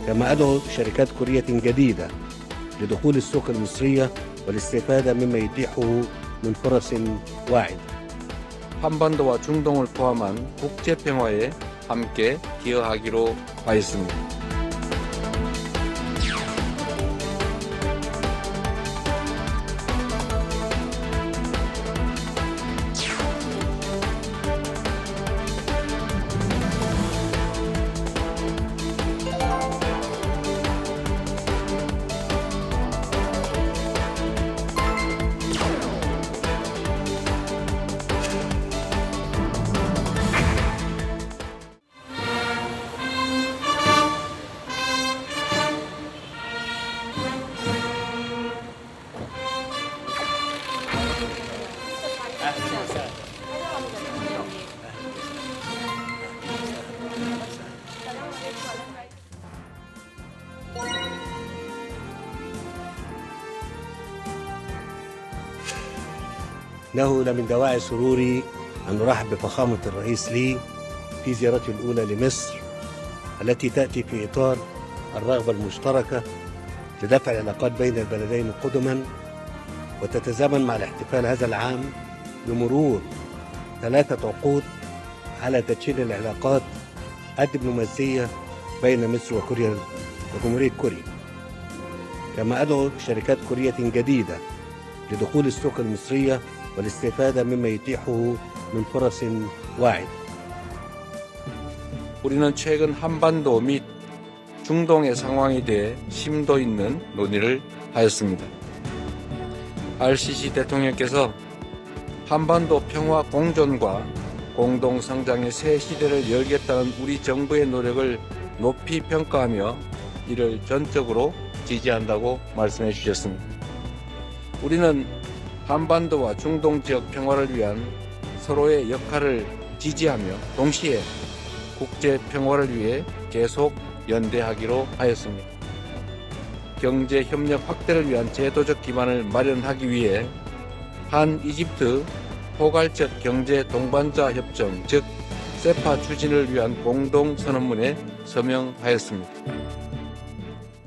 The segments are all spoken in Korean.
كما أدعو شركات كورية جديدة لدخول السوق المصرية والاستفادة مما يتيحه من فرص واعدة. 한반도와 중동을 포함한 국제 평화에 함께 기여하기로 하였습니다. إنه لمن دواعي سروري أن نرحب بفخامة الرئيس لي في زيارته الأولى لمصر التي تأتي في إطار الرغبة المشتركة لدفع العلاقات بين البلدين قدما وتتزامن مع الاحتفال هذا العام بمرور 3 عقود على تدشين العلاقات الدبلوماسية بين مصر وجمهورية كوريا. كما أدعو شركات كورية جديدة لدخول السوق المصرية والاستفادة مما يتيحه من فرص واعدة. 우리는 최근 한반도 및 중동의 상황에 대해 심도 있는 논의를 하였습니다. RCC 대통령께서 한반도 평화 공존과 공동 성장의 새 시대를 열겠다는 우리 정부의 노력을 높이 평가하며 이를 전적으로 지지한다고 말씀해 주셨습니다. 우리는 한반도와 중동 지역 평화를 위한 서로의 역할을 지지하며 동시에 국제 평화를 위해 계속 연대하기로 하였습니다. 경제 협력 확대를 위한 제도적 기반을 마련하기 위해 한 이집트 포괄적 경제 동반자 협정 즉 세파 추진을 위한 공동 선언문에 서명하였습니다.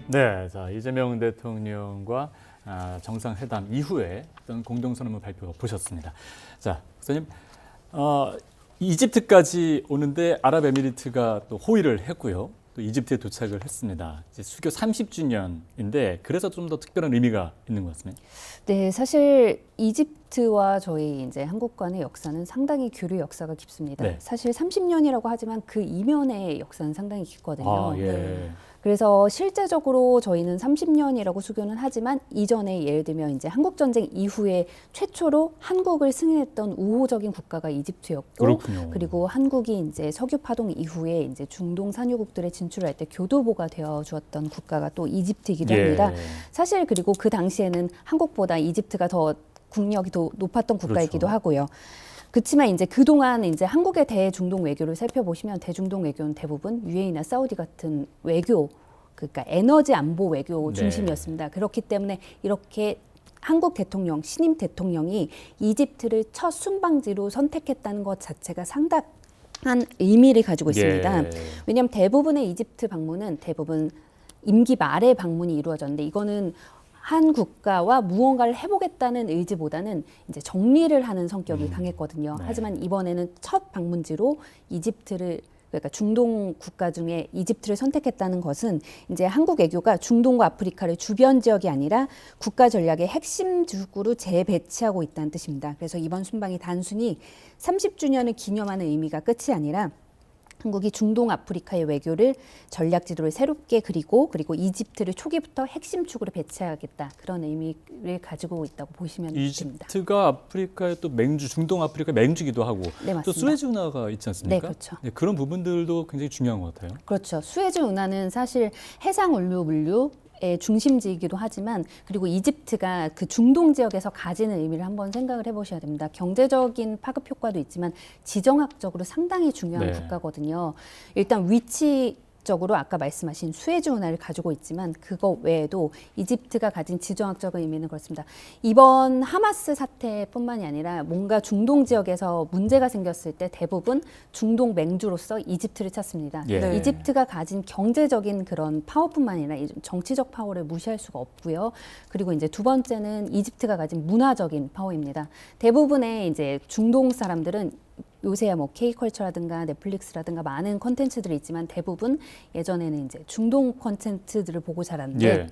네, 자 이재명 대통령과 정상회담 이후에 어떤 공동선언문 발표 보셨습니다. 자, 목사님, 이집트까지 오는데 아랍에미리트가 또 호의를 했고요. 또 이집트에 도착을 했습니다. 이제 수교 30주년인데 그래서 좀 더 특별한 의미가 있는 것 같습니다. 네, 사실 이집트와 저희 이제 한국 간의 역사는 상당히 교류 역사가 깊습니다. 네. 사실 30년이라고 하지만 그 이면의 역사는 상당히 깊거든요. 예. 네. 그래서 실제적으로 저희는 30년이라고 수교는 하지만 이전에 예를 들면 이제 한국 전쟁 이후에 최초로 한국을 승인했던 우호적인 국가가 이집트였고, 그렇군요. 그리고 한국이 이제 석유 파동 이후에 이제 중동 산유국들에 진출할 때 교두보가 되어 주었던 국가가 또 이집트이기도 합니다. 사실 그리고 그 당시에는 한국보다 이집트가 더 국력이 더 높았던 국가이기도 그렇죠. 하고요. 그렇지만 이제 그동안 이제 한국의 대중동 외교를 살펴보시면 대중동 외교는 대부분 UAE나 사우디 같은 외교, 그러니까 에너지 안보 외교 중심이었습니다. 그렇기 때문에 이렇게 한국 대통령, 신임 대통령이 이집트를 첫 순방지로 선택했다는 것 자체가 상당한 의미를 가지고 있습니다. 왜냐하면 대부분의 이집트 방문은 대부분 임기 말에 방문이 이루어졌는데 이거는 한 국가와 무언가를 해보겠다는 의지보다는 이제 정리를 하는 성격이 강했거든요. 하지만 이번에는 첫 방문지로 이집트를, 그러니까 중동 국가 중에 이집트를 선택했다는 것은 이제 한국 외교가 중동과 아프리카를 주변 지역이 아니라 국가 전략의 핵심 지구로 재배치하고 있다는 뜻입니다. 그래서 이번 순방이 단순히 30주년을 기념하는 의미가 끝이 아니라 한국이 중동 아프리카의 외교를 전략 지도를 새롭게 그리고 이집트를 초기부터 핵심 축으로 배치하겠다. 그런 의미를 가지고 있다고 보시면 됩니다. 이집트가 아프리카의 또 맹주, 중동 아프리카 맹주기도 하고 네, 맞습니다. 또 수에즈 운하가 있지 않습니까? 네, 그렇죠. 네, 그런 부분들도 굉장히 중요한 것 같아요. 그렇죠. 수에즈 운하는 사실 해상 물류의 중심지이기도 하지만 그리고 이집트가 그 중동 지역에서 가지는 의미를 한번 생각을 해보셔야 됩니다. 경제적인 파급 효과도 있지만 지정학적으로 상당히 중요한 국가거든요. 일단 위치 적으로 아까 말씀하신 수에즈 운하를 가지고 있지만 그거 외에도 이집트가 가진 지정학적 의미는 그렇습니다. 이번 하마스 사태뿐만이 아니라 뭔가 중동 지역에서 문제가 생겼을 때 대부분 중동 맹주로서 이집트를 찾습니다. 예. 네. 이집트가 가진 경제적인 그런 파워뿐만 아니라 이 정치적 파워를 무시할 수가 없고요. 그리고 이제 두 번째는 이집트가 가진 문화적인 파워입니다. 대부분의 이제 중동 사람들은 요새야 뭐 K컬처라든가 넷플릭스라든가 많은 콘텐츠들이 있지만 대부분 예전에는 이제 중동 콘텐츠들을 보고 자랐는데 예.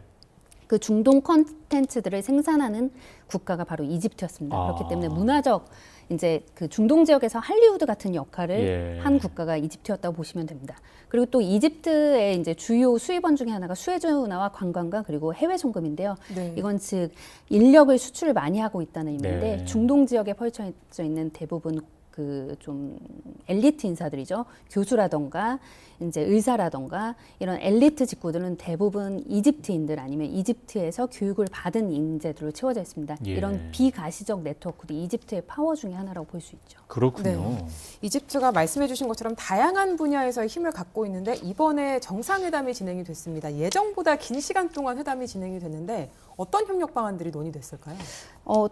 그 중동 콘텐츠들을 생산하는 국가가 바로 이집트였습니다. 아. 그렇기 때문에 문화적 이제 그 중동 지역에서 할리우드 같은 역할을 예. 한 국가가 이집트였다고 보시면 됩니다. 그리고 또 이집트의 이제 주요 수입원 중에 하나가 수에즈 운하와 관광과 그리고 해외 송금인데요. 네. 이건 즉 인력을 수출을 많이 하고 있다는 의미인데 네. 중동 지역에 펼쳐져 있는 대부분 그 좀 엘리트 인사들이죠. 교수라던가 이제 의사라던가 이런 엘리트 직구들은 대부분 이집트인들 아니면 이집트에서 교육을 받은 인재들로 채워져 있습니다. 예. 이런 비가시적 네트워크도 이집트의 파워 중에 하나라고 볼 수 있죠. 그렇군요. 네. 이집트가 말씀해 주신 것처럼 다양한 분야에서의 힘을 갖고 있는데 이번에 정상회담이 진행이 됐습니다. 예정보다 긴 시간 동안 회담이 진행이 됐는데 어떤 협력 방안들이 논의됐을까요?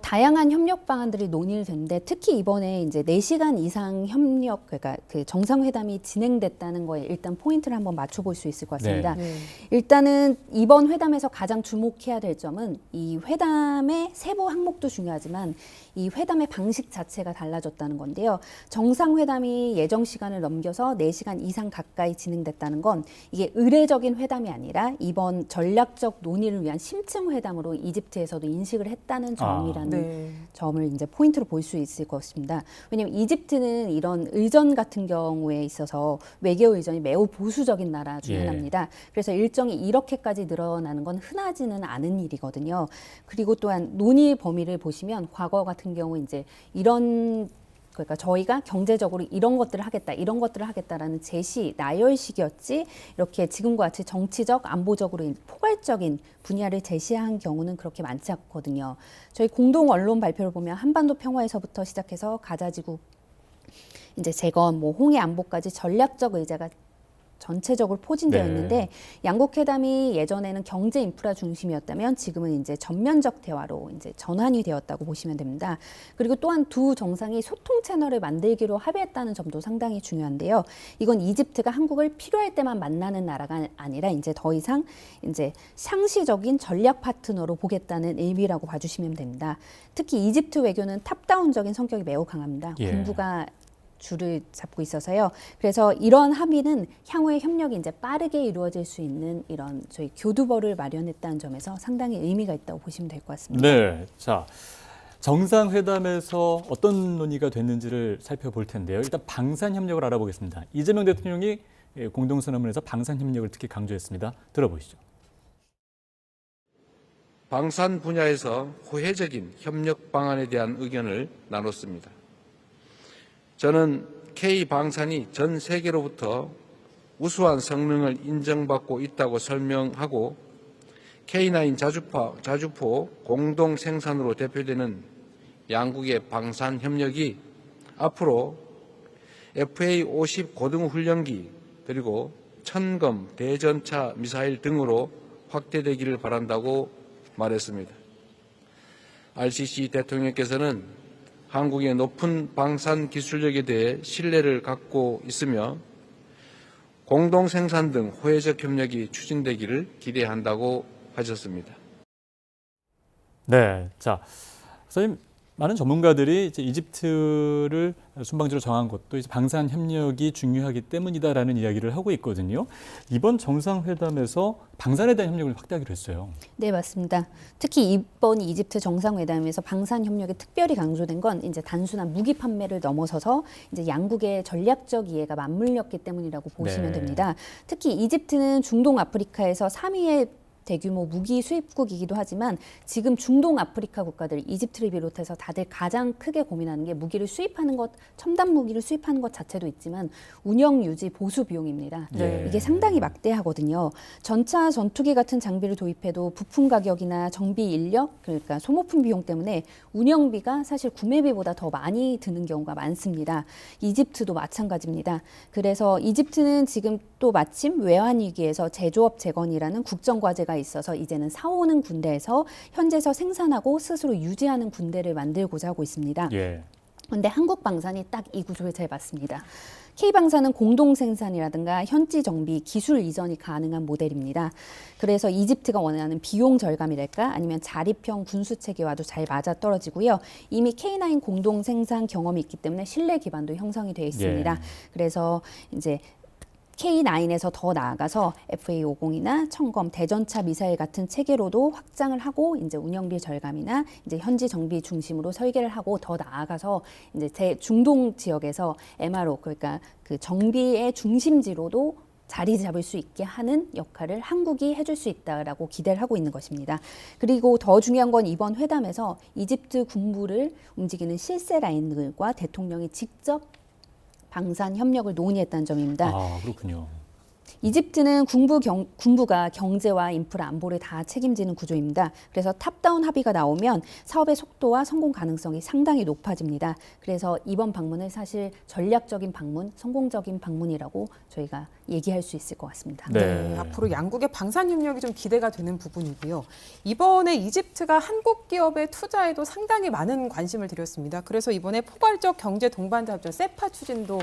다양한 협력 방안들이 논의를 됐는데 특히 이번에 이제 4시간 이상 협력 그러니까 그 정상회담이 진행됐다는 거에 일단 포인트를 한번 맞춰볼 수 있을 것 같습니다. 네. 일단은 이번 회담에서 가장 주목해야 될 점은 이 회담의 세부 항목도 중요하지만 이 회담의 방식 자체가 달라졌다는 건데요. 정상회담이 예정 시간을 넘겨서 4시간 이상 가까이 진행됐다는 건 이게 의례적인 회담이 아니라 이번 전략적 논의를 위한 심층 회담으로 이집트에서도 인식을 했다는 점이라는 네. 점을 이제 포인트로 볼 수 있을 것입니다. 왜냐하면 이집트는 이런 의전 같은 경우에 있어서 외교 의전이 매우 보수적인 나라 중 예. 하나입니다. 그래서 일정이 이렇게까지 늘어나는 건 흔하지는 않은 일이거든요. 그리고 또한 논의 범위를 보시면 과거 같은 경우 이제 이런 그러니까 저희가 경제적으로 이런 것들을 하겠다, 이런 것들을 하겠다라는 제시, 나열식이었지 이렇게 지금과 같이 정치적, 안보적으로 포괄적인 분야를 제시한 경우는 그렇게 많지 않거든요. 저희 공동 언론 발표를 보면 한반도 평화에서부터 시작해서 가자지구 이제 재건, 뭐 홍해 안보까지 전략적 의제가 전체적으로 포진되어 네. 있는데 양국 회담이 예전에는 경제 인프라 중심이었다면 지금은 이제 전면적 대화로 이제 전환이 되었다고 보시면 됩니다. 그리고 또한 두 정상이 소통 채널을 만들기로 합의했다는 점도 상당히 중요한데요. 이건 이집트가 한국을 필요할 때만 만나는 나라가 아니라 이제 더 이상 이제 상시적인 전략 파트너로 보겠다는 의미라고 봐주시면 됩니다. 특히 이집트 외교는 탑다운적인 성격이 매우 강합니다. 예. 군부가 줄을 잡고 있어서요. 그래서 이런 합의는 향후의 협력이 이제 빠르게 이루어질 수 있는 이런 저희 교두보를 마련했다는 점에서 상당히 의미가 있다고 보시면 될 것 같습니다. 네. 자, 정상회담에서 어떤 논의가 됐는지를 살펴볼 텐데요. 일단 방산협력을 알아보겠습니다. 이재명 대통령이 공동선언문에서 방산협력을 특히 강조했습니다. 들어보시죠. 방산 분야에서 호혜적인 협력 방안에 대한 의견을 나눴습니다. 저는 K방산이 전 세계로부터 우수한 성능을 인정받고 있다고 설명하고 K9 자주포 공동 생산으로 대표되는 양국의 방산 협력이 앞으로 FA-50 고등훈련기 그리고 천검 대전차 미사일 등으로 확대되기를 바란다고 말했습니다. RCC 대통령께서는 한국의 높은 방산 기술력에 대해 신뢰를 갖고 있으며 공동 생산 등 호혜적 협력이 추진되기를 기대한다고 하셨습니다. 네, 자, 선생님 많은 전문가들이 이제 이집트를 순방지로 정한 것도 이제 방산 협력이 중요하기 때문이다라는 이야기를 하고 있거든요. 이번 정상회담에서 방산에 대한 협력을 확대하기로 했어요. 네, 맞습니다. 특히 이번 이집트 정상회담에서 방산 협력이 특별히 강조된 건 이제 단순한 무기 판매를 넘어서서 이제 양국의 전략적 이해가 맞물렸기 때문이라고 보시면 네. 됩니다. 특히 이집트는 중동 아프리카에서 3위의 대규모 무기 수입국이기도 하지만 지금 중동 아프리카 국가들 이집트를 비롯해서 다들 가장 크게 고민하는 게 무기를 수입하는 것, 첨단 무기를 수입하는 것 자체도 있지만 운영 유지 보수 비용입니다. 네. 이게 상당히 막대하거든요. 전차 전투기 같은 장비를 도입해도 부품 가격이나 정비 인력, 그러니까 소모품 비용 때문에 운영비가 사실 구매비보다 더 많이 드는 경우가 많습니다. 이집트도 마찬가지입니다. 그래서 이집트는 지금 또 마침 외환 위기에서 제조업 재건이라는 국정 과제가 있어서 이제는 사오는 군대에서 현지에서 생산하고 스스로 유지하는 군대를 만들고자 하고 있습니다. 예. 그런데 한국 방산이 딱 이 구조에 잘 맞습니다. K방산은 공동 생산이라든가 현지 정비, 기술 이전이 가능한 모델입니다. 그래서 이집트가 원하는 비용 절감이랄까 아니면 자립형 군수 체계와도 잘 맞아떨어지고요. 이미 K9 공동 생산 경험이 있기 때문에 신뢰 기반도 형성이 되어 있습니다. 예. 그래서 이제 K9에서 더 나아가서 FA50이나 청검, 대전차 미사일 같은 체계로도 확장을 하고 이제 운영비 절감이나 이제 현지 정비 중심으로 설계를 하고 더 나아가서 이제 중동 지역에서 MRO 그러니까 그 정비의 중심지로도 자리 잡을 수 있게 하는 역할을 한국이 해줄 수 있다라고 기대를 하고 있는 것입니다. 그리고 더 중요한 건 이번 회담에서 이집트 군부를 움직이는 실세 라인들과 대통령이 직접 방산 협력을 논의했다는 점입니다. 아, 그렇군요. 이집트는 군부가 경제와 인프라 안보를 다 책임지는 구조입니다. 그래서 탑다운 합의가 나오면 사업의 속도와 성공 가능성이 상당히 높아집니다. 그래서 이번 방문은 사실 전략적인 방문, 성공적인 방문이라고 저희가 얘기할 수 있을 것 같습니다. 네. 앞으로 양국의 방산 협력이 좀 기대가 되는 부분이고요. 이번에 이집트가 한국 기업의 투자에도 상당히 많은 관심을 들였습니다. 그래서 이번에 포괄적 경제 동반자 협정 세파 추진도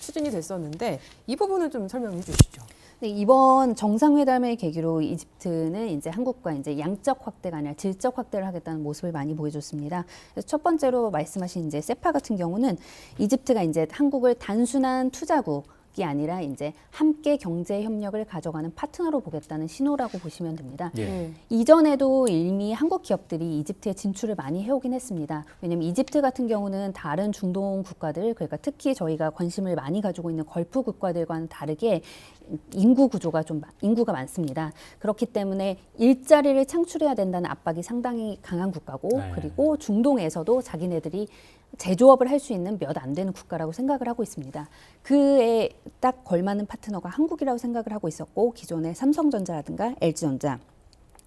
추진이 됐었는데 이 부분은 좀 설명해 주시죠. 네, 이번 정상회담을 계기로 이집트는 이제 한국과 이제 양적 확대가 아니라 질적 확대를 하겠다는 모습을 많이 보여줬습니다. 그래서 첫 번째로 말씀하신 이제 세파 같은 경우는 이집트가 이제 한국을 단순한 투자국이 아니라 이제 함께 경제 협력을 가져가는 파트너로 보겠다는 신호라고 보시면 됩니다. 예. 이전에도 이미 한국 기업들이 이집트에 진출을 많이 해오긴 했습니다. 왜냐하면 이집트 같은 경우는 다른 중동 국가들, 그러니까 특히 저희가 관심을 많이 가지고 있는 걸프 국가들과는 다르게 인구가 많습니다. 그렇기 때문에 일자리를 창출해야 된다는 압박이 상당히 강한 국가고 네. 그리고 중동에서도 자기네들이 제조업을 할 수 있는 몇 안 되는 국가라고 생각을 하고 있습니다. 그에 딱 걸맞는 파트너가 한국이라고 생각을 하고 있었고 기존의 삼성전자라든가 LG전자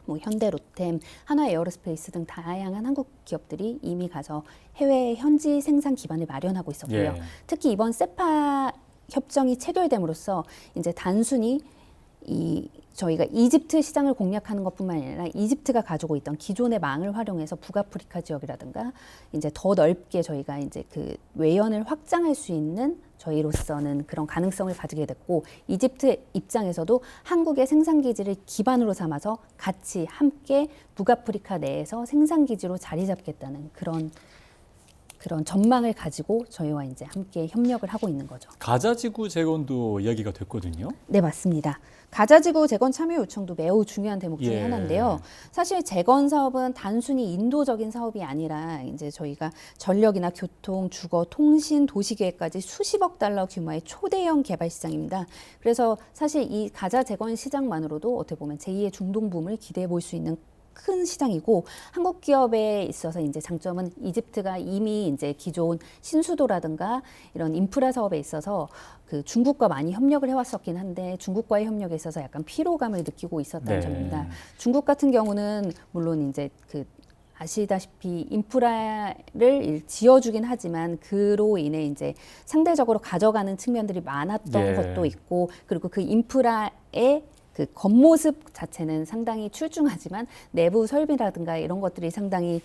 뭐 현대로템, 한화에어로스페이스 등 다양한 한국 기업들이 이미 가서 해외 현지 생산 기반을 마련하고 있었고요. 예. 특히 이번 세파 협정이 체결됨으로써 이제 단순히 저희가 이집트 시장을 공략하는 것뿐만 아니라 이집트가 가지고 있던 기존의 망을 활용해서 북아프리카 지역이라든가 이제 더 넓게 저희가 이제 그 외연을 확장할 수 있는 저희로서는 그런 가능성을 가지게 됐고 이집트 입장에서도 한국의 생산 기지를 기반으로 삼아서 같이 함께 북아프리카 내에서 생산 기지로 자리 잡겠다는 그런 전망을 가지고 저희와 이제 함께 협력을 하고 있는 거죠. 가자지구 재건도 이야기가 됐거든요. 네, 맞습니다. 가자지구 재건 참여 요청도 매우 중요한 대목 중에 예. 하나인데요. 사실 재건 사업은 단순히 인도적인 사업이 아니라 이제 저희가 전력이나 교통, 주거, 통신, 도시계획까지 수십억 달러 규모의 초대형 개발 시장입니다. 그래서 사실 이 가자 재건 시장만으로도 어떻게 보면 제2의 중동 붐을 기대해 볼 수 있는 큰 시장이고 한국 기업에 있어서 이제 장점은 이집트가 이미 이제 기존 신수도라든가 이런 인프라 사업에 있어서 그 중국과 많이 협력을 해왔었긴 한데 중국과의 협력에 있어서 약간 피로감을 느끼고 있었다는 네. 점입니다. 중국 같은 경우는 물론 이제 그 아시다시피 인프라를 지어주긴 하지만 그로 인해 이제 상대적으로 가져가는 측면들이 많았던 예. 것도 있고 그리고 그 인프라의 그 겉모습 자체는 상당히 출중하지만 내부 설비라든가 이런 것들이 상당히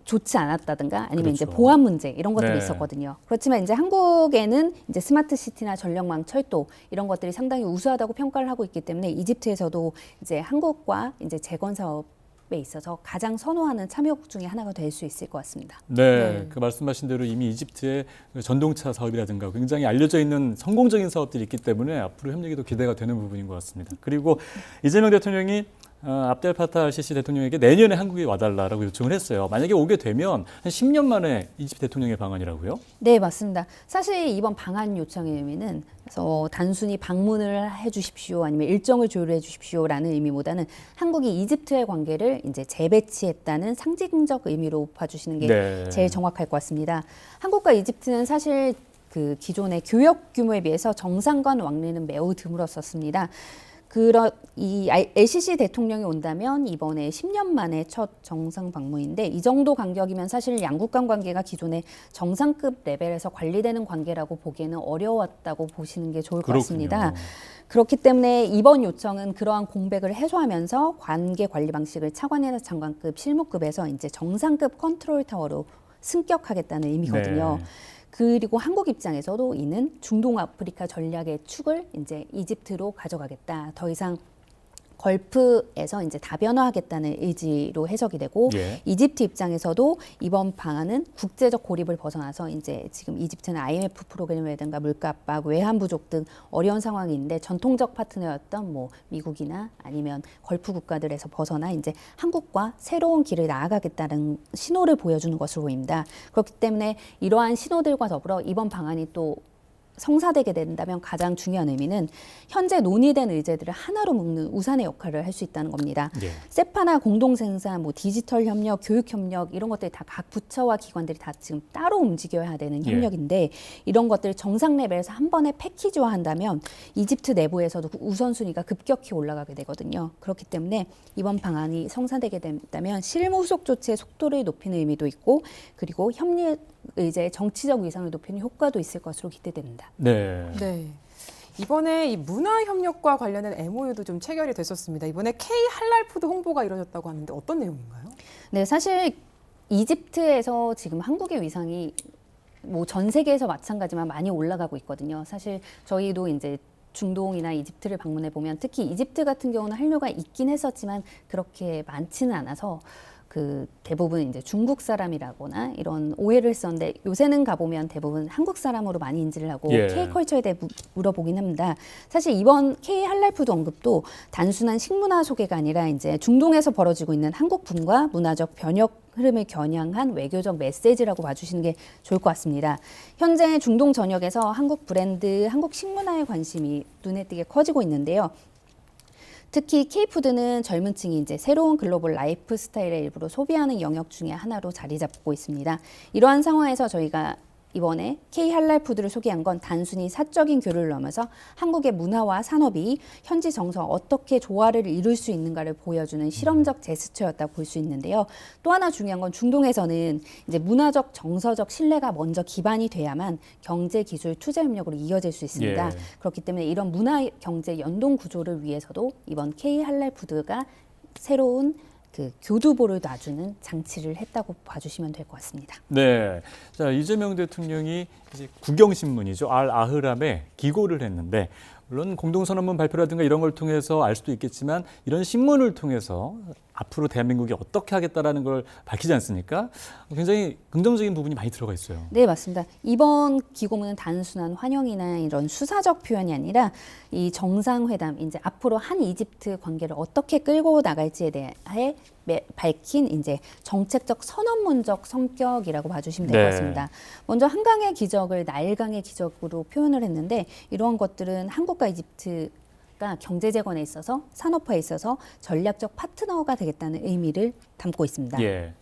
좋지 않았다든가 아니면 그렇죠. 이제 보안 문제 이런 것들이 네. 있었거든요. 그렇지만 이제 한국에는 이제 스마트 시티나 전력망, 철도 이런 것들이 상당히 우수하다고 평가를 하고 있기 때문에 이집트에서도 이제 한국과 이제 재건 사업에 있어서 가장 선호하는 참여국 중에 하나가 될 수 있을 것 같습니다. 네, 그 말씀하신 대로 이미 이집트의 전동차 사업이라든가 굉장히 알려져 있는 성공적인 사업들이 있기 때문에 앞으로 협력이 더 기대가 되는 부분인 것 같습니다. 그리고 이재명 대통령이 압델 파타 알시시 대통령에게 내년에 한국에 와달라라고 요청을 했어요. 만약에 오게 되면 한 10년 만에 이집트 대통령의 방한이라고요? 네, 맞습니다. 사실 이번 방한 요청의 의미는 그래서 단순히 방문을 해 주십시오 아니면 일정을 조율해 주십시오라는 의미보다는 한국이 이집트의 관계를 이제 재배치했다는 상징적 의미로 봐주시는 게 네. 제일 정확할 것 같습니다. 한국과 이집트는 사실 그 기존의 교역 규모에 비해서 정상간 왕래는 매우 드물었었습니다. 이 LCC 대통령이 온다면 이번에 10년 만에 첫 정상 방문인데 이 정도 간격이면 사실 양국 간 관계가 기존의 정상급 레벨에서 관리되는 관계라고 보기에는 어려웠다고 보시는 게 좋을 것 같습니다. 그렇기 때문에 이번 요청은 그러한 공백을 해소하면서 관계 관리 방식을 차관이나 장관급, 실무급에서 이제 정상급 컨트롤 타워로 승격하겠다는 의미거든요. 네. 그리고 한국 입장에서도 이는 중동 아프리카 전략의 축을 이제 이집트로 가져가겠다. 더 이상 걸프에서 이제 다변화하겠다는 의지로 해석이 되고 예. 이집트 입장에서도 이번 방안은 국제적 고립을 벗어나서 이제 지금 이집트는 IMF 프로그램이라든가 물가 압박, 외환 부족 등 어려운 상황인데 전통적 파트너였던 뭐 미국이나 아니면 걸프 국가들에서 벗어나 이제 한국과 새로운 길을 나아가겠다는 신호를 보여주는 것으로 보입니다. 그렇기 때문에 이러한 신호들과 더불어 이번 방안이 또 성사되게 된다면 가장 중요한 의미는 현재 논의된 의제들을 하나로 묶는 우산의 역할을 할 수 있다는 겁니다. 예. 세파나 공동생산, 뭐 디지털 협력, 교육 협력 이런 것들이 다 각 부처와 기관들이 다 지금 따로 움직여야 되는 예. 협력인데 이런 것들 정상 레벨에서 한 번에 패키지화한다면 이집트 내부에서도 우선순위가 급격히 올라가게 되거든요. 그렇기 때문에 이번 방안이 성사되게 된다면 실무 후속 조치의 속도를 높이는 의미도 있고 그리고 협력 의제의 정치적 위상을 높이는 효과도 있을 것으로 기대됩니다. 네. 네. 이번에 이 문화 협력과 관련된 MOU도 좀 체결이 됐었습니다. 이번에 K 할랄푸드 홍보가 이루어졌다고 하는데 어떤 내용인가요? 네, 사실 이집트에서 지금 한국의 위상이 뭐 전 세계에서 마찬가지만 많이 올라가고 있거든요. 사실 저희도 이제 중동이나 이집트를 방문해 보면 특히 이집트 같은 경우는 한류가 있긴 했었지만 그렇게 많지는 않아서 그 대부분 이제 중국 사람이라거나 이런 오해를 했었는데 요새는 가보면 대부분 한국 사람으로 많이 인지를 하고 예. K컬처에 대해 물어보긴 합니다. 사실 이번 K 할랄푸드 언급도 단순한 식문화 소개가 아니라 이제 중동에서 벌어지고 있는 한국풍과 문화적 변혁 흐름을 겨냥한 외교적 메시지라고 봐주시는 게 좋을 것 같습니다. 현재 중동 전역에서 한국 브랜드, 한국 식문화에 관심이 눈에 띄게 커지고 있는데요. 특히 K푸드는 젊은 층이 이제 새로운 글로벌 라이프 스타일의 일부로 소비하는 영역 중에 하나로 자리 잡고 있습니다. 이러한 상황에서 저희가 이번에 K 할랄푸드를 소개한 건 단순히 사적인 교류를 넘어서 한국의 문화와 산업이 현지 정서와 어떻게 조화를 이룰 수 있는가를 보여주는 실험적 제스처였다고 볼 수 있는데요. 또 하나 중요한 건 중동에서는 이제 문화적 정서적 신뢰가 먼저 기반이 돼야만 경제, 기술, 투자 협력으로 이어질 수 있습니다. 예. 그렇기 때문에 이런 문화 경제 연동 구조를 위해서도 이번 K 할랄푸드가 새로운 그 교두보를 놔주는 장치를 했다고 봐주시면 될 것 같습니다. 네. 자, 이재명 대통령이 이제 국영신문이죠. 알 아흐람에 기고를 했는데 물론 공동선언문 발표라든가 이런 걸 통해서 알 수도 있겠지만 이런 신문을 통해서 앞으로 대한민국이 어떻게 하겠다라는 걸 밝히지 않습니까? 굉장히 긍정적인 부분이 많이 들어가 있어요. 네, 맞습니다. 이번 기고문은 단순한 환영이나 이런 수사적 표현이 아니라 이 정상회담, 이제 앞으로 한 이집트 관계를 어떻게 끌고 나갈지에 대해 밝힌 이제 정책적 선언문적 성격이라고 봐주시면 될 것 네. 같습니다. 먼저 한강의 기적을 나일강의 기적으로 표현을 했는데 이러한 것들은 한국과 이집트가 경제 재건에 있어서 산업화에 있어서 전략적 파트너가 되겠다는 의미를 담고 있습니다. 예.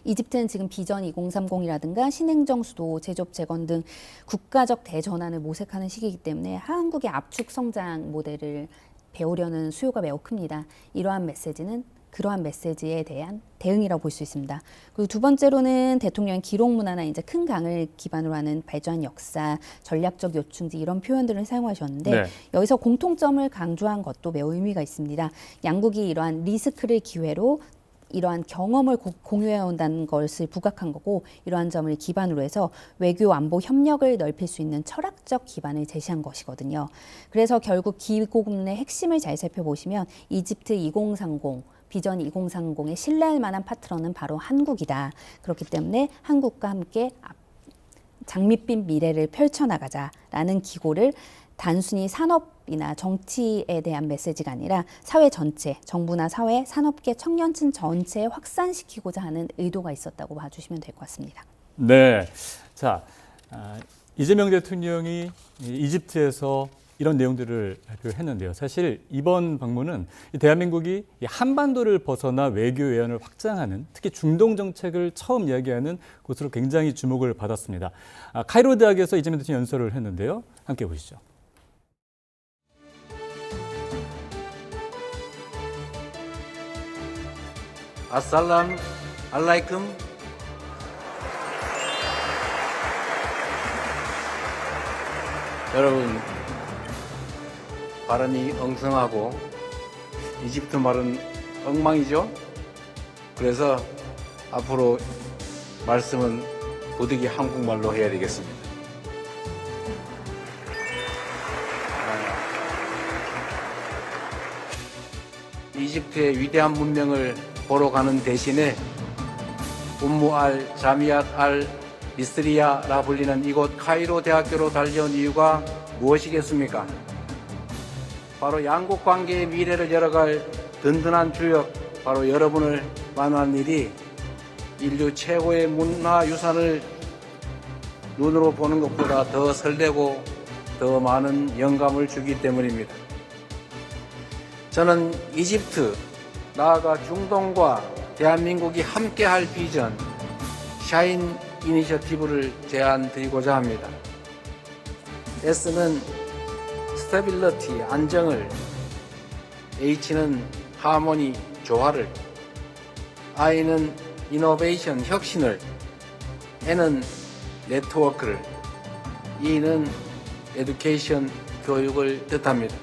이집트는 지금 비전 2030이라든가 신행정 수도, 제조업 재건 등 국가적 대전환을 모색하는 시기이기 때문에 한국의 압축 성장 모델을 배우려는 수요가 매우 큽니다. 이러한 메시지는 그러한 메시지에 대한 대응이라고 볼 수 있습니다. 그리고 두 번째로는 대통령의 기록 문화나 이제 큰 강을 기반으로 하는 발전 역사, 전략적 요충지 이런 표현들을 사용하셨는데 네. 여기서 공통점을 강조한 것도 매우 의미가 있습니다. 양국이 이러한 리스크를 기회로 이러한 경험을 공유해 온다는 것을 부각한 거고 이러한 점을 기반으로 해서 외교 안보 협력을 넓힐 수 있는 철학적 기반을 제시한 것이거든요. 그래서 결국 기고문의 핵심을 잘 살펴보시면 이집트 2030 비전 2030의 신뢰할 만한 파트너는 바로 한국이다. 그렇기 때문에 한국과 함께 장밋빛 미래를 펼쳐나가자라는 기고를 단순히 산업 기업이나 정치에 대한 메시지가 아니라 사회 전체, 정부나 사회, 산업계, 청년층 전체에 확산시키고자 하는 의도가 있었다고 봐주시면 될 것 같습니다. 네. 자, 이재명 대통령이 이집트에서 이런 내용들을 발표했는데요. 사실 이번 방문은 대한민국이 한반도를 벗어나 외교 외연을 확장하는, 특히 중동 정책을 처음 이야기하는 곳으로 굉장히 주목을 받았습니다. 카이로 대학에서 이재명 대통령 연설을 했는데요. 함께 보시죠. 아살람 알라이쿰. 여러분, 발음이 엉성하고 이집트 말은 엉망이죠. 그래서 앞으로 말씀은 부득이 한국말로 해야 되겠습니다. 이집트의 위대한 문명을 보러 가는 대신에 ummu al 자미앗 al 이스리야라 불리는 이곳 카이로 대학교로 달려온 이유가 무엇이겠습니까? 바로 양국 관계의 미래를 열어갈 든든한 주역, 바로 여러분을 만난 일이 인류 최고의 문화유산을 눈으로 보는 것보다 더 설레고 더 많은 영감을 주기 때문입니다. 저는 이집트, 나아가 중동과 대한민국이 함께할 비전, 샤인 이니셔티브를 제안드리고자 합니다. S는 스테빌리티, 안정을, H는 하모니, 조화를, I는 이노베이션, 혁신을, N은 네트워크를, E는 에듀케이션, 교육을 뜻합니다.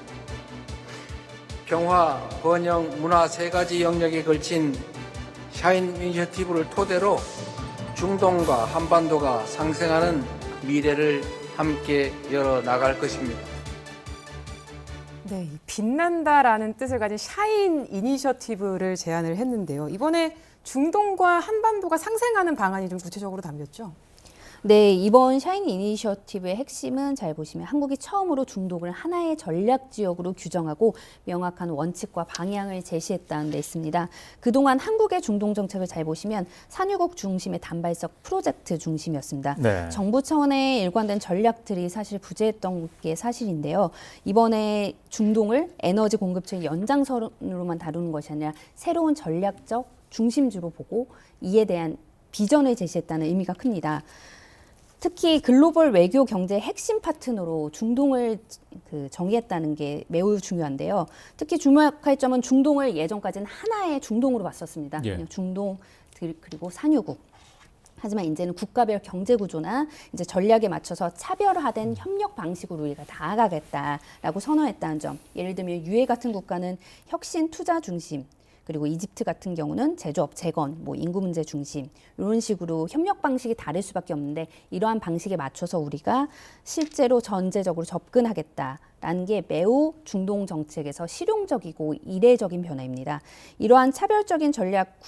평화, 번영, 문화 세 가지 영역에 걸친 샤인 이니셔티브를 토대로 중동과 한반도가 상생하는 미래를 함께 열어나갈 것입니다. 네, 빛난다라는 뜻을 가진 샤인 이니셔티브를 제안을 했는데요. 이번에 중동과 한반도가 상생하는 방안이 좀 구체적으로 담겼죠? 네, 이번 샤인 이니셔티브의 핵심은 잘 보시면 한국이 처음으로 중동을 하나의 전략 지역으로 규정하고 명확한 원칙과 방향을 제시했다는 데 있습니다. 그동안 한국의 중동 정책을 잘 보시면 산유국 중심의 단발적 프로젝트 중심이었습니다. 네. 정부 차원의 일관된 전략들이 사실 부재했던 게 사실인데요. 이번에 중동을 에너지 공급처의 연장선으로만 다루는 것이 아니라 새로운 전략적 중심주로 보고 이에 대한 비전을 제시했다는 의미가 큽니다. 특히 글로벌 외교 경제 핵심 파트너로 중동을 정의했다는 게 매우 중요한데요. 특히 주목할 점은 중동을 예전까지는 하나의 중동으로 봤었습니다. 예. 그냥 중동 그리고 산유국. 하지만 이제는 국가별 경제 구조나 이제 전략에 맞춰서 차별화된 협력 방식으로 우리가 나아가겠다라고 선언했다는 점. 예를 들면 UAE 같은 국가는 혁신 투자 중심. 그리고 이집트 같은 경우는 제조업, 재건, 인구 문제 중심 이런 식으로 협력 방식이 다를 수밖에 없는데 이러한 방식에 맞춰서 우리가 실제로 전제적으로 접근하겠다라는 게 매우 중동 정책에서 실용적이고 이례적인 변화입니다. 이러한 차별적인 전략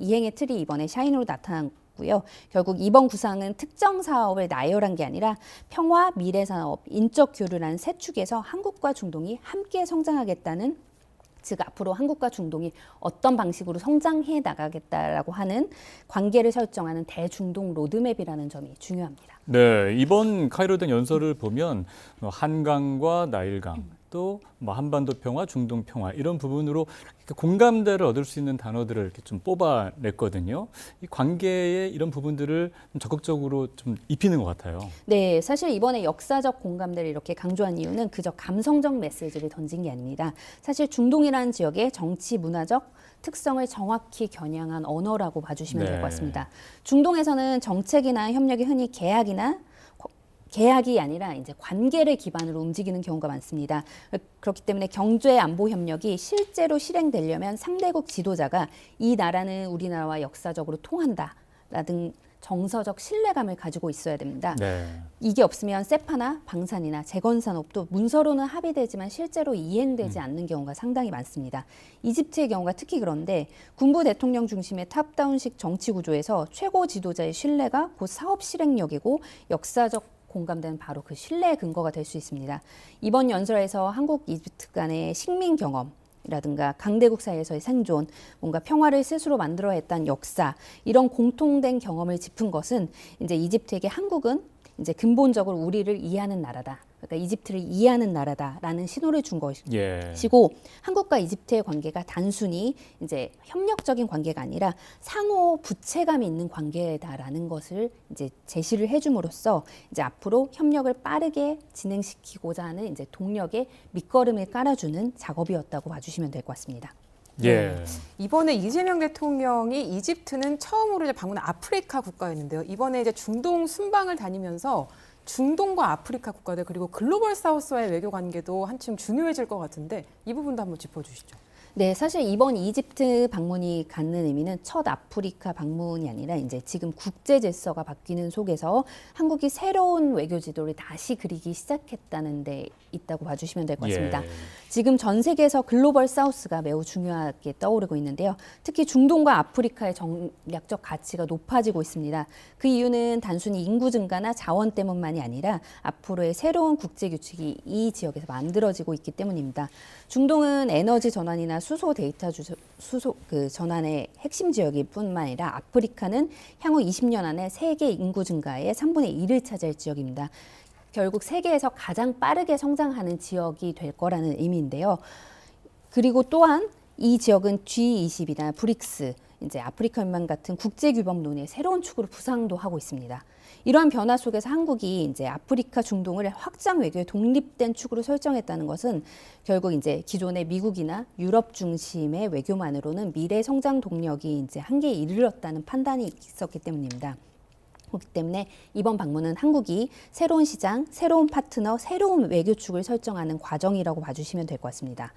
이행의 틀이 이번에 샤인으로 나타났고요. 결국 이번 구상은 특정 사업을 나열한 게 아니라 평화, 미래 산업, 인적 교류라는 세 축에서 한국과 중동이 함께 성장하겠다는, 즉 앞으로 한국과 중동이 어떤 방식으로 성장해 나가겠다라고 하는 관계를 설정하는 대중동 로드맵이라는 점이 중요합니다. 네, 이번 카이로 대 연설을 보면 한강과 나일강, 또 한반도 평화, 중동 평화 이런 부분으로 공감대를 얻을 수 있는 단어들을 이렇게 좀 뽑아냈거든요. 이 관계의 이런 부분들을 좀 적극적으로 좀 입히는 것 같아요. 네, 사실 이번에 역사적 공감대를 이렇게 강조한 이유는 그저 감성적 메시지를 던진 게 아닙니다. 사실 중동이라는 지역의 정치, 문화적 특성을 정확히 겨냥한 언어라고 봐주시면 될 것 같습니다. 중동에서는 정책이나 협력이 흔히 계약이 아니라 이제 관계를 기반으로 움직이는 경우가 많습니다. 그렇기 때문에 경제 안보 협력이 실제로 실행되려면 상대국 지도자가 이 나라는 우리나라와 역사적으로 통한다라든 정서적 신뢰감을 가지고 있어야 됩니다. 네. 이게 없으면 세파나 방산이나 재건산업도 문서로는 합의되지만 실제로 이행되지 않는 경우가 상당히 많습니다. 이집트의 경우가 특히 그런데 군부 대통령 중심의 탑다운식 정치 구조에서 최고 지도자의 신뢰가 곧 사업 실행력이고 역사적 공감되는 바로 그 신뢰의 근거가 될 수 있습니다. 이번 연설에서 한국 이집트 간의 식민 경험이라든가 강대국 사이에서의 생존, 뭔가 평화를 스스로 만들어냈다는 역사, 이런 공통된 경험을 짚은 것은 이제 이집트에게 한국은 이제 근본적으로 우리를 이해하는 나라다. 그러니까 이집트를 이해하는 나라다라는 신호를 준 것이고, 한국과 이집트의 관계가 단순히 이제 협력적인 관계가 아니라 상호 부채감이 있는 관계다라는 것을 이제 제시를 해줌으로써 이제 앞으로 협력을 빠르게 진행시키고자 하는 이제 동력의 밑거름을 깔아주는 작업이었다고 봐주시면 될 것 같습니다. 예. 이번에 이재명 대통령이 이집트는 처음으로 이제 방문한 아프리카 국가였는데요. 이번에 이제 중동 순방을 다니면서 중동과 아프리카 국가들 그리고 글로벌 사우스와의 외교 관계도 한층 중요해질 것 같은데 이 부분도 한번 짚어주시죠. 네, 사실 이번 이집트 방문이 갖는 의미는 첫 아프리카 방문이 아니라 이제 지금 국제 질서가 바뀌는 속에서 한국이 새로운 외교 지도를 다시 그리기 시작했다는 데 있다고 봐주시면 될 것 같습니다. 예. 지금 전 세계에서 글로벌 사우스가 매우 중요하게 떠오르고 있는데요. 특히 중동과 아프리카의 전략적 가치가 높아지고 있습니다. 그 이유는 단순히 인구 증가나 자원 때문만이 아니라 앞으로의 새로운 국제 규칙이 이 지역에서 만들어지고 있기 때문입니다. 중동은 에너지 전환이나 수소 데이터 전환의 핵심 지역일 뿐만 아니라 아프리카는 향후 20년 안에 세계 인구 증가의 3분의 1을 차지할 지역입니다. 결국 세계에서 가장 빠르게 성장하는 지역이 될 거라는 의미인데요. 그리고 또한 이 지역은 G20이나 브릭스, 이제 아프리카 연맹 같은 국제 규범 논의의 새로운 축으로 부상도 하고 있습니다. 이러한 변화 속에서 한국이 이제 아프리카 중동을 확장 외교의 독립된 축으로 설정했다는 것은 결국 이제 기존의 미국이나 유럽 중심의 외교만으로는 미래 성장 동력이 이제 한계에 이르렀다는 판단이 있었기 때문입니다. 그렇기 때문에 이번 방문은 한국이 새로운 시장, 새로운 파트너, 새로운 외교축을 설정하는 과정이라고 봐주시면 될 것 같습니다.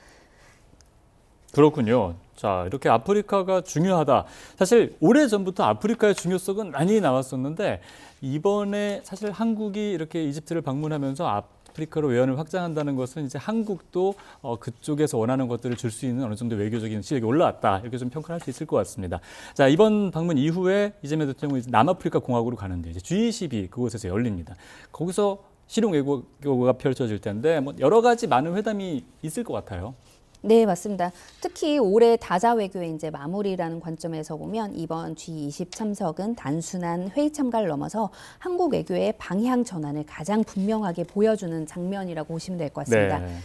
그렇군요. 자, 이렇게 아프리카가 중요하다. 사실 오래전부터 아프리카의 중요성은 많이 나왔었는데 이번에 사실 한국이 이렇게 이집트를 방문하면서 아프리카로 외연을 확장한다는 것은 이제 한국도 그쪽에서 원하는 것들을 줄 수 있는 어느 정도 외교적인 실력이 올라왔다. 이렇게 좀 평가할 수 있을 것 같습니다. 자, 이번 방문 이후에 이재명 대통령이 남아프리카 공화국으로 가는데 이제 G20이 그곳에서 열립니다. 거기서 실용 외교가 펼쳐질 텐데 뭐 여러 가지 많은 회담이 있을 것 같아요. 네, 맞습니다. 특히 올해 다자 외교의 이제 마무리라는 관점에서 보면 이번 G20 참석은 단순한 회의 참가를 넘어서 한국 외교의 방향 전환을 가장 분명하게 보여주는 장면이라고 보시면 될 것 같습니다. 네.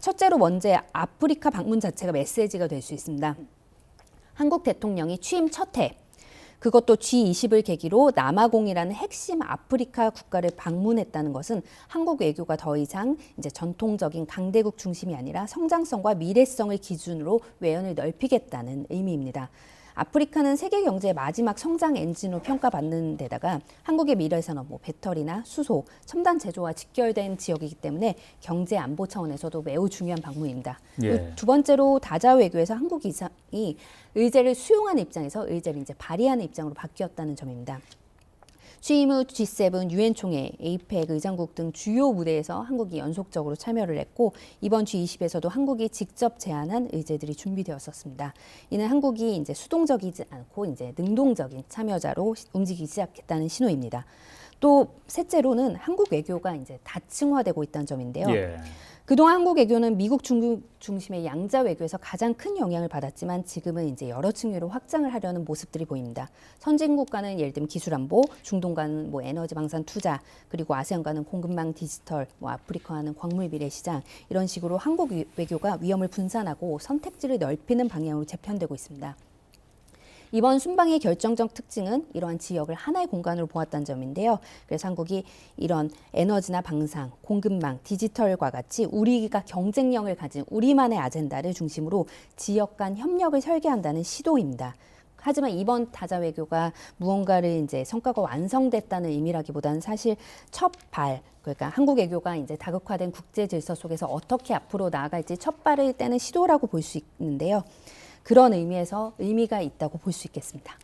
첫째로 먼저 아프리카 방문 자체가 메시지가 될 수 있습니다. 한국 대통령이 취임 첫 해, 그것도 G20을 계기로 남아공이라는 핵심 아프리카 국가를 방문했다는 것은 한국 외교가 더 이상 이제 전통적인 강대국 중심이 아니라 성장성과 미래성을 기준으로 외연을 넓히겠다는 의미입니다. 아프리카는 세계 경제의 마지막 성장 엔진으로 평가받는 데다가 한국의 미래 산업, 배터리나 수소, 첨단 제조와 직결된 지역이기 때문에 경제 안보 차원에서도 매우 중요한 방문입니다. 예. 두 번째로 다자 외교에서 한국 이상이 의제를 수용하는 입장에서 의제를 이제 발의하는 입장으로 바뀌었다는 점입니다. 취임 후 G7, 유엔 총회, 에이펙 의장국 등 주요 무대에서 한국이 연속적으로 참여를 했고 이번 G20에서도 한국이 직접 제안한 의제들이 준비되었었습니다. 이는 한국이 이제 수동적이지 않고 이제 능동적인 참여자로 움직이기 시작했다는 신호입니다. 또 셋째로는 한국 외교가 이제 다층화되고 있다는 점인데요. 예. 그동안 한국 외교는 미국, 중국 중심의 양자 외교에서 가장 큰 영향을 받았지만 지금은 이제 여러 층위로 확장을 하려는 모습들이 보입니다. 선진국과는 예를 들면 기술안보, 중동과는 에너지 방산 투자, 그리고 아세안과는 공급망 디지털, 아프리카와는 광물 미래 시장 이런 식으로 한국 외교가 위험을 분산하고 선택지를 넓히는 방향으로 재편되고 있습니다. 이번 순방의 결정적 특징은 이러한 지역을 하나의 공간으로 보았다는 점인데요. 그래서 한국이 이런 에너지나 방산, 공급망, 디지털과 같이 우리가 경쟁력을 가진 우리만의 아젠다를 중심으로 지역 간 협력을 설계한다는 시도입니다. 하지만 이번 다자 외교가 무언가를 이제 성과가 완성됐다는 의미라기보다는 사실 첫 발, 그러니까 한국 외교가 이제 다극화된 국제 질서 속에서 어떻게 앞으로 나아갈지 첫 발을 떼는 시도라고 볼 수 있는데요. 그런 의미에서 의미가 있다고 볼 수 있겠습니다.